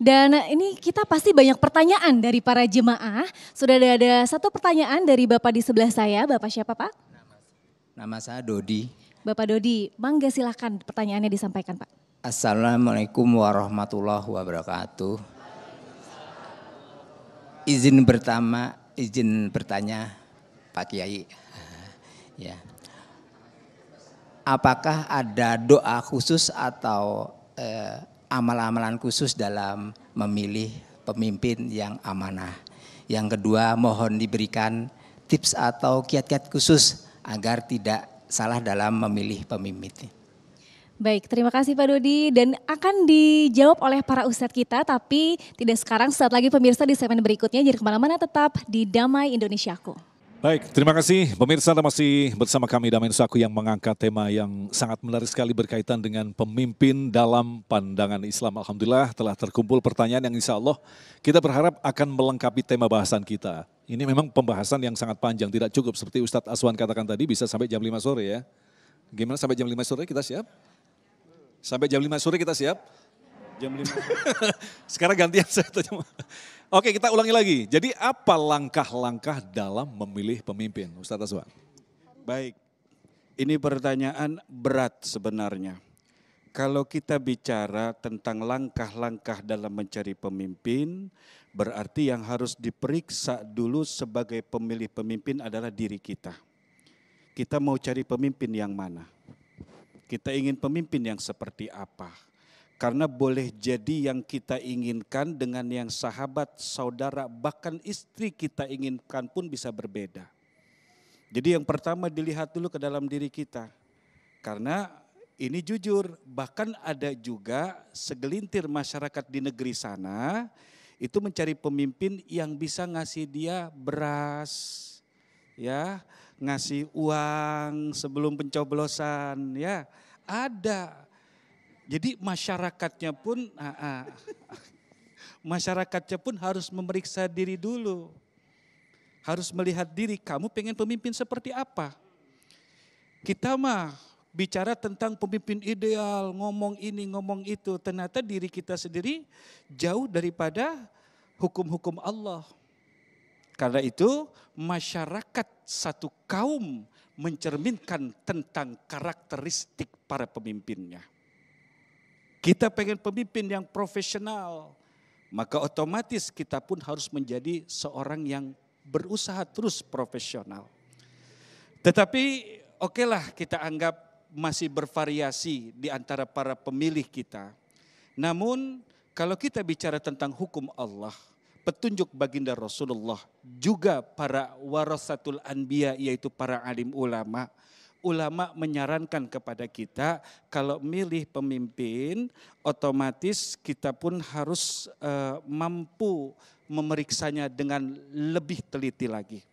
Dan ini kita pasti banyak pertanyaan dari para jemaah. Sudah ada satu pertanyaan dari Bapak di sebelah saya. Bapak siapa Pak? Nama saya Dodi. Bapak Dodi, mangga silakan pertanyaannya disampaikan Pak. Assalamualaikum warahmatullahi wabarakatuh. Izin bertanya Pak Kiai. Ya. Apakah ada doa khusus atau amal-amalan khusus dalam memilih pemimpin yang amanah? Yang kedua, mohon diberikan tips atau kiat-kiat khusus agar tidak salah dalam memilih pemimpin. Baik, terima kasih Pak Dodi dan akan dijawab oleh para ustadz kita tapi tidak sekarang, saat lagi pemirsa di segmen berikutnya. Jadi kemana-mana tetap di Damai Indonesiaku. Baik, terima kasih pemirsa, Anda masih bersama kami Damai Indonesiaku yang mengangkat tema yang sangat menarik sekali berkaitan dengan pemimpin dalam pandangan Islam. Alhamdulillah telah terkumpul pertanyaan yang insya Allah kita berharap akan melengkapi tema bahasan kita. Ini memang pembahasan yang sangat panjang, tidak cukup seperti Ustadz Aswan katakan tadi bisa sampai jam 5 sore ya. Gimana sampai jam 5 sore kita siap? Sampai jam 5 sore kita siap? Jam 5 sore. Sekarang gantian saya tanya. Oke, kita ulangi lagi. Jadi apa langkah-langkah dalam memilih pemimpin, Ustadz Aswan? Baik, ini pertanyaan berat sebenarnya. Kalau kita bicara tentang langkah-langkah dalam mencari pemimpin, berarti yang harus diperiksa dulu sebagai pemilih pemimpin adalah diri kita. Kita mau cari pemimpin yang mana? Kita ingin pemimpin yang seperti apa? Karena boleh jadi yang kita inginkan dengan yang sahabat, saudara, bahkan istri kita inginkan pun bisa berbeda. Jadi yang pertama dilihat dulu ke dalam diri kita. Karena ini jujur, bahkan ada juga segelintir masyarakat di negeri sana itu mencari pemimpin yang bisa ngasih dia beras, ya, ngasih uang sebelum pencoblosan, ya, ada. Jadi masyarakatnya pun harus memeriksa diri dulu. Harus melihat diri, kamu pengen pemimpin seperti apa? Kita mah bicara tentang pemimpin ideal, ngomong ini, ngomong itu. Ternyata diri kita sendiri jauh daripada hukum-hukum Allah. Karena itu masyarakat satu kaum mencerminkan tentang karakteristik para pemimpinnya. Kita pengen pemimpin yang profesional, maka otomatis kita pun harus menjadi seorang yang berusaha terus profesional. Tetapi okelah kita anggap masih bervariasi di antara para pemilih kita. Namun kalau kita bicara tentang hukum Allah, petunjuk baginda Rasulullah, juga para warasatul anbiya yaitu para alim ulama. Ulama menyarankan kepada kita kalau milih pemimpin otomatis kita pun harus mampu memeriksanya dengan lebih teliti lagi.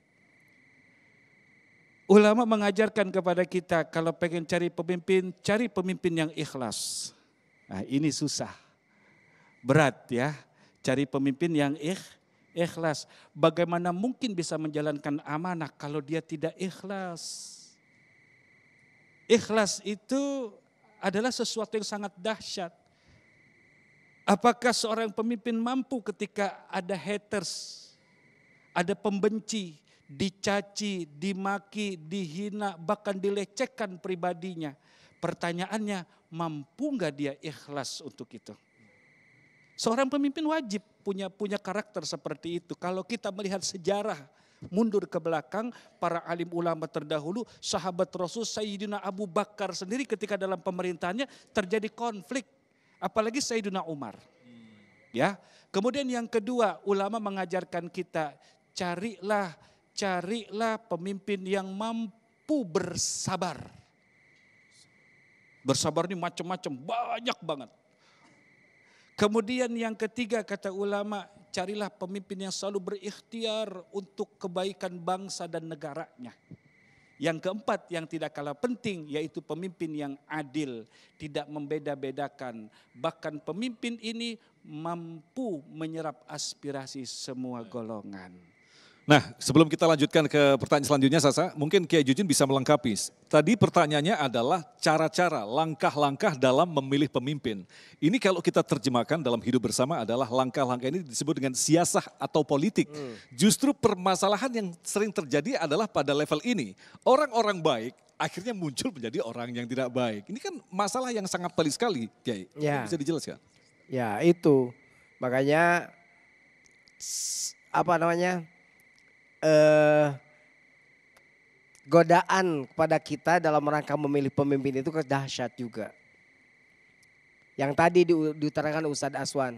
Ulama mengajarkan kepada kita kalau pengen cari pemimpin yang ikhlas. Nah ini susah, berat ya, cari pemimpin yang ikhlas. Bagaimana mungkin bisa menjalankan amanah kalau dia tidak ikhlas? Ikhlas itu adalah sesuatu yang sangat dahsyat. Apakah seorang pemimpin mampu ketika ada haters, ada pembenci, dicaci, dimaki, dihina, bahkan dilecehkan pribadinya. Pertanyaannya, mampu nggak dia ikhlas untuk itu? Seorang pemimpin wajib punya karakter seperti itu. Kalau kita melihat sejarah, mundur ke belakang, para alim ulama terdahulu, sahabat Rasul Sayyidina Abu Bakar sendiri ketika dalam pemerintahannya terjadi konflik. Apalagi Sayyidina Umar. Ya. Kemudian yang kedua, ulama mengajarkan kita, carilah pemimpin yang mampu bersabar. Bersabar ini macam-macam, banyak banget. Kemudian yang ketiga kata ulama, carilah pemimpin yang selalu berikhtiar untuk kebaikan bangsa dan negaranya. Yang keempat yang tidak kalah penting yaitu pemimpin yang adil, tidak membeda-bedakan. Bahkan pemimpin ini mampu menyerap aspirasi semua golongan. Nah, sebelum kita lanjutkan ke pertanyaan selanjutnya, Sasa, mungkin Kiai Jujun bisa melengkapi. Tadi pertanyaannya adalah cara-cara, langkah-langkah dalam memilih pemimpin. Ini kalau kita terjemahkan dalam hidup bersama adalah langkah-langkah ini disebut dengan siasah atau politik. Justru permasalahan yang sering terjadi adalah pada level ini. Orang-orang baik akhirnya muncul menjadi orang yang tidak baik. Ini kan masalah yang sangat pelik sekali, Kiai. Ya. Bisa dijelaskan? Ya itu, makanya apa namanya, godaan kepada kita dalam rangka memilih pemimpin itu dahsyat juga. Yang tadi diutarakan Ustadz Aswan.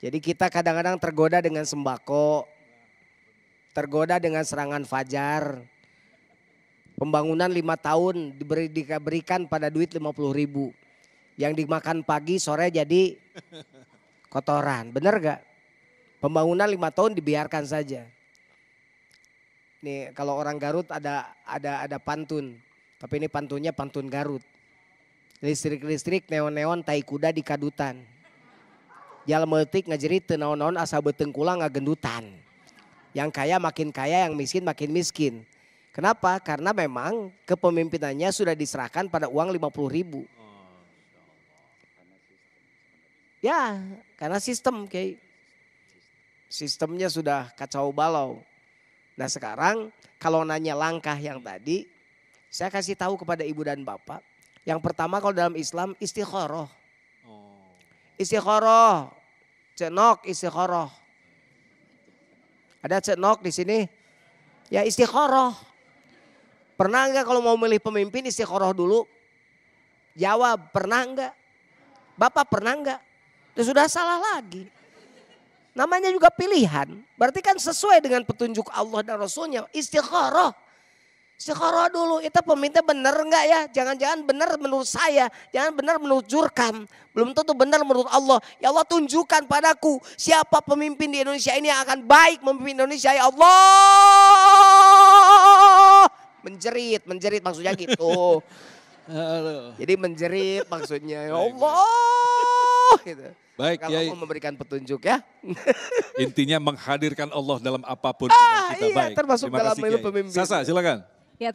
Jadi kita kadang-kadang tergoda dengan sembako, tergoda dengan serangan fajar. Pembangunan 5 tahun diberikan pada duit 50.000. Yang dimakan pagi sore jadi kotoran, benar gak? Pembangunan 5 tahun dibiarkan saja. Nih kalau orang Garut ada pantun, tapi ini pantunnya pantun Garut. Listrik-listrik, neon-neon, tai kuda di kadutan. Jal meutik ngajerit teu naon-naon asa beuteung kula ngagendutan. Yang kaya makin kaya, yang miskin makin miskin. Kenapa? Karena memang kepemimpinannya sudah diserahkan pada uang 50.000. Ya, karena sistem kayak sistemnya sudah kacau balau. Nah sekarang kalau nanya langkah yang tadi, saya kasih tahu kepada ibu dan bapak. Yang pertama kalau dalam Islam istikharah. Istikharah, cenok istikharah. Ada cenok di sini? Ya istikharah. Pernah enggak kalau mau milih pemimpin istikharah dulu? Jawab, pernah enggak? Bapak pernah enggak? Itu sudah salah lagi. Namanya juga pilihan. Berarti kan sesuai dengan petunjuk Allah dan Rasulnya. Istikharah. Istikharah dulu. Itu pemimpin benar enggak ya? Jangan-jangan benar menurut saya. Jangan benar menurut Jurkam. Belum tentu benar menurut Allah. Ya Allah tunjukkan padaku. Siapa pemimpin di Indonesia ini yang akan baik memimpin Indonesia. Ya Allah. Menjerit maksudnya gitu. Jadi menjerit maksudnya. Ya Allah. Gitu. Baik, kalau Kiai. mau memberikan petunjuk ya. Intinya menghadirkan Allah dalam apapun pilihan kita. Iya, Baik. termasuk Terima dalam kasih, memilih Kiai. pemimpin. Sasa, silakan.